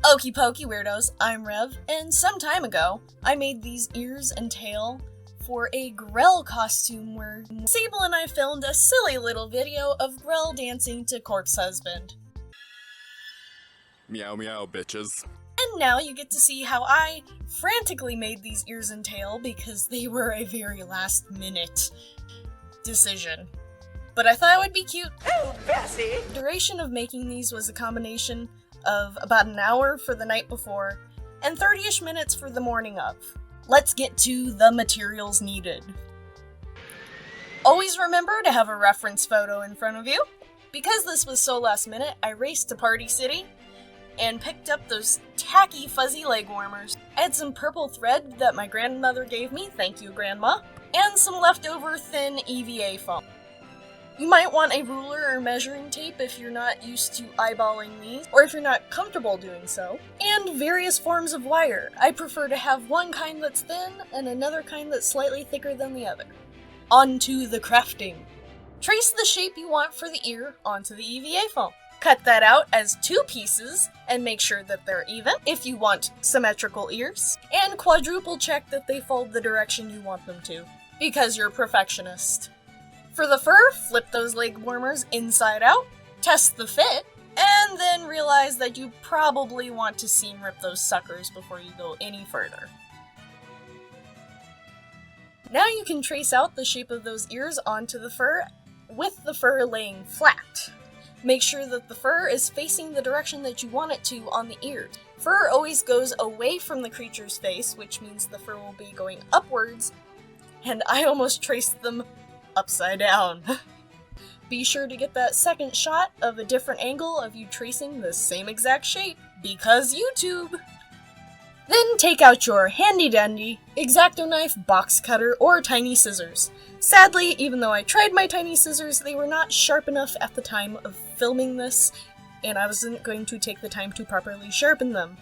Okie pokey weirdos, I'm Rev, and some time ago, I made these ears and tail for a Grell costume where Sable and I filmed a silly little video of Grell dancing to Corpse Husband. Meow meow, bitches. And now you get to see how I frantically made these ears and tail because they were a very last minute decision. But I thought it would be cute. Oh, Bessie! The duration of making these was a combination of about an hour for the night before, and 30-ish minutes for the morning of. Let's get to the materials needed. Always remember to have a reference photo in front of you. Because this was so last minute, I raced to Party City and picked up those tacky fuzzy leg warmers. I had some purple thread that my grandmother gave me, thank you grandma, and some leftover thin EVA foam. You might want a ruler or measuring tape if you're not used to eyeballing these, or if you're not comfortable doing so, and various forms of wire. I prefer to have one kind that's thin and another kind that's slightly thicker than the other. On to the crafting. Trace the shape you want for the ear onto the EVA foam. Cut that out as 2 pieces and make sure that they're even if you want symmetrical ears, and quadruple check that they fold the direction you want them to, because you're a perfectionist. For the fur, flip those leg warmers inside out, test the fit, and then realize that you probably want to seam rip those suckers before you go any further. Now you can trace out the shape of those ears onto the fur with the fur laying flat. Make sure that the fur is facing the direction that you want it to on the ears. Fur always goes away from the creature's face, which means the fur will be going upwards, and I almost traced them upside down. Be sure to get that second shot of a different angle of you tracing the same exact shape, because YouTube! Then take out your handy-dandy X-Acto knife, box cutter, or tiny scissors. Sadly, even though I tried my tiny scissors, they were not sharp enough at the time of filming this, and I wasn't going to take the time to properly sharpen them.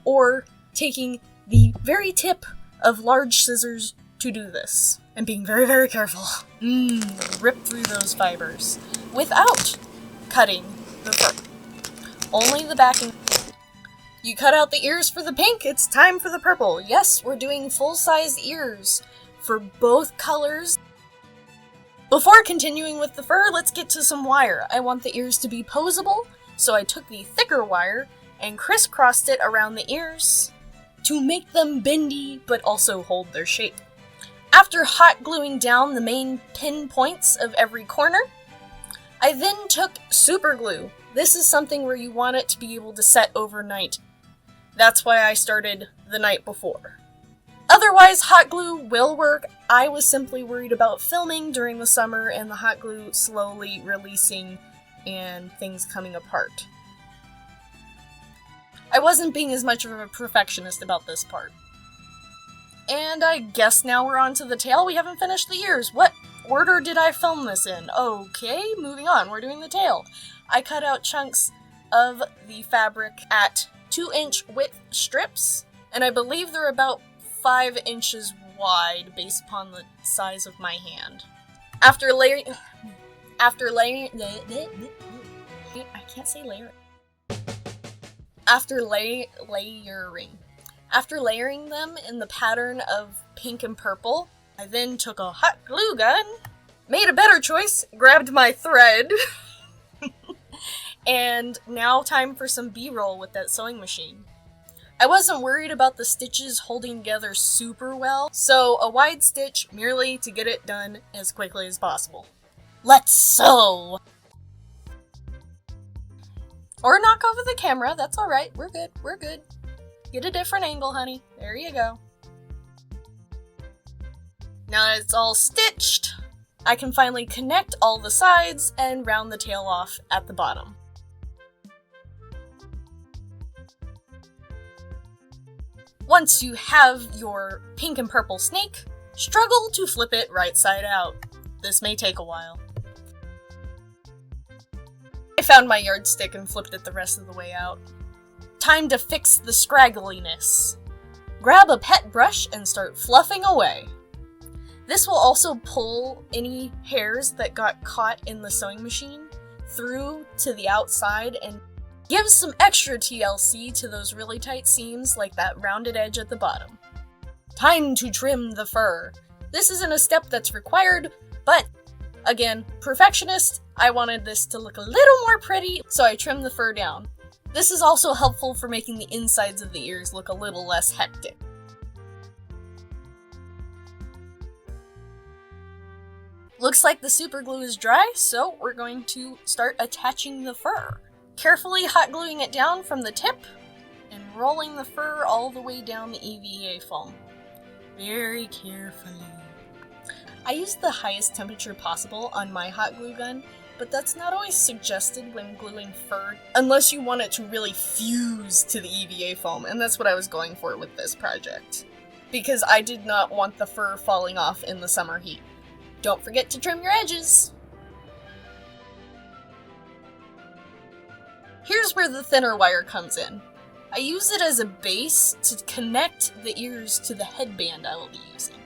Or taking the very tip of large scissors to do this, and being very, very careful. Rip through those fibers without cutting the fur. Only the backing. You cut out the ears for the pink, it's time for the purple. Yes, we're doing full-size ears for both colors. Before continuing with the fur, let's get to some wire. I want the ears to be posable, so I took the thicker wire and crisscrossed it around the ears to make them bendy but also hold their shape. After hot gluing down the main pin points of every corner, I then took super glue. This is something where you want it to be able to set overnight. That's why I started the night before. Otherwise, hot glue will work. I was simply worried about filming during the summer and the hot glue slowly releasing and things coming apart. I wasn't being as much of a perfectionist about this part. And I guess now we're on to the tail. We haven't finished the ears. What order did I film this in? Okay, moving on. We're doing the tail. I cut out chunks of the fabric at 2-inch width strips, and I believe they're about 5 inches wide based upon the size of my hand. After layering, I can't say layering. After layering them in the pattern of pink and purple, I then took a hot glue gun, made a better choice, grabbed my thread, and now time for some B-roll with that sewing machine. I wasn't worried about the stitches holding together super well, so a wide stitch merely to get it done as quickly as possible. Let's sew! Or knock over the camera, that's alright, we're good. Get a different angle, honey. There you go. Now that it's all stitched, I can finally connect all the sides and round the tail off at the bottom. Once you have your pink and purple snake, struggle to flip it right side out. This may take a while. I found my yardstick and flipped it the rest of the way out. Time to fix the scraggliness. Grab a pet brush and start fluffing away. This will also pull any hairs that got caught in the sewing machine through to the outside and gives some extra TLC to those really tight seams like that rounded edge at the bottom. Time to trim the fur. This isn't a step that's required, but again, perfectionist, I wanted this to look a little more pretty, so I trimmed the fur down. This is also helpful for making the insides of the ears look a little less hectic. Looks like the super glue is dry, so we're going to start attaching the fur. Carefully hot gluing it down from the tip and rolling the fur all the way down the EVA foam. Very carefully. I used the highest temperature possible on my hot glue gun, but that's not always suggested when gluing fur, unless you want it to really fuse to the EVA foam, and that's what I was going for with this project. Because I did not want the fur falling off in the summer heat. Don't forget to trim your edges! Here's where the thinner wire comes in. I use it as a base to connect the ears to the headband I will be using.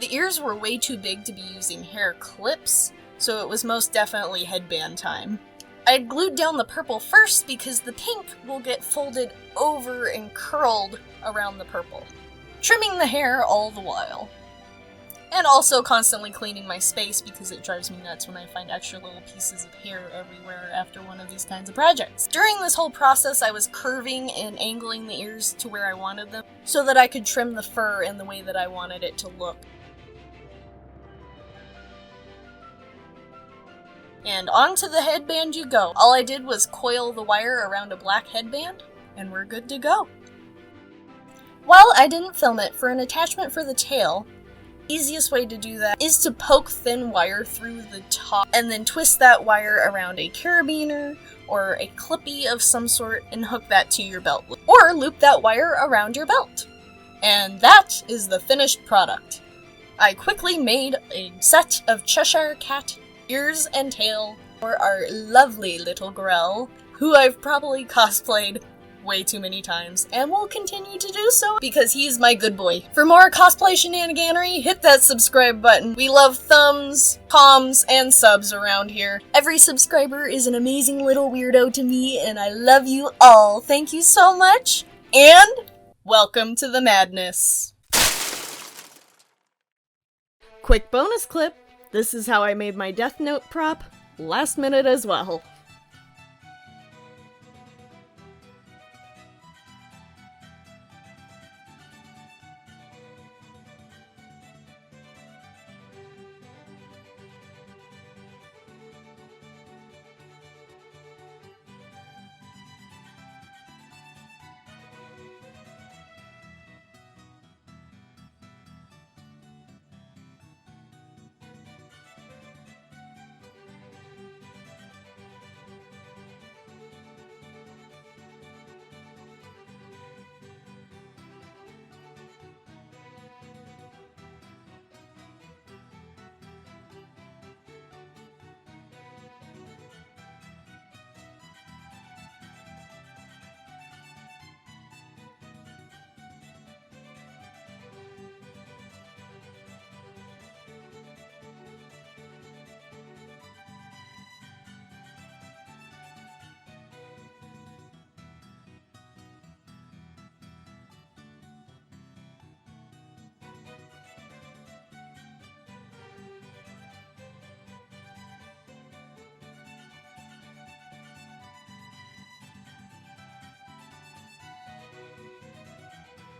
The ears were way too big to be using hair clips, so it was most definitely headband time. I glued down the purple first because the pink will get folded over and curled around the purple, trimming the hair all the while. And also constantly cleaning my space because it drives me nuts when I find extra little pieces of hair everywhere after one of these kinds of projects. During this whole process, I was curving and angling the ears to where I wanted them so that I could trim the fur in the way that I wanted it to look. And onto the headband you go. All I did was coil the wire around a black headband, and we're good to go. While I didn't film it, for an attachment for the tail, easiest way to do that is to poke thin wire through the top and then twist that wire around a carabiner or a clippy of some sort and hook that to your belt. Or loop that wire around your belt. And that is the finished product. I quickly made a set of Cheshire Cat ears and tail for our lovely little Grell, who I've probably cosplayed way too many times, and will continue to do so because he's my good boy. For more cosplay shenaniganery, hit that subscribe button. We love thumbs, comms, and subs around here. Every subscriber is an amazing little weirdo to me, and I love you all. Thank you so much, and welcome to the madness. Quick bonus clip. This is how I made my Death Note prop, last minute as well.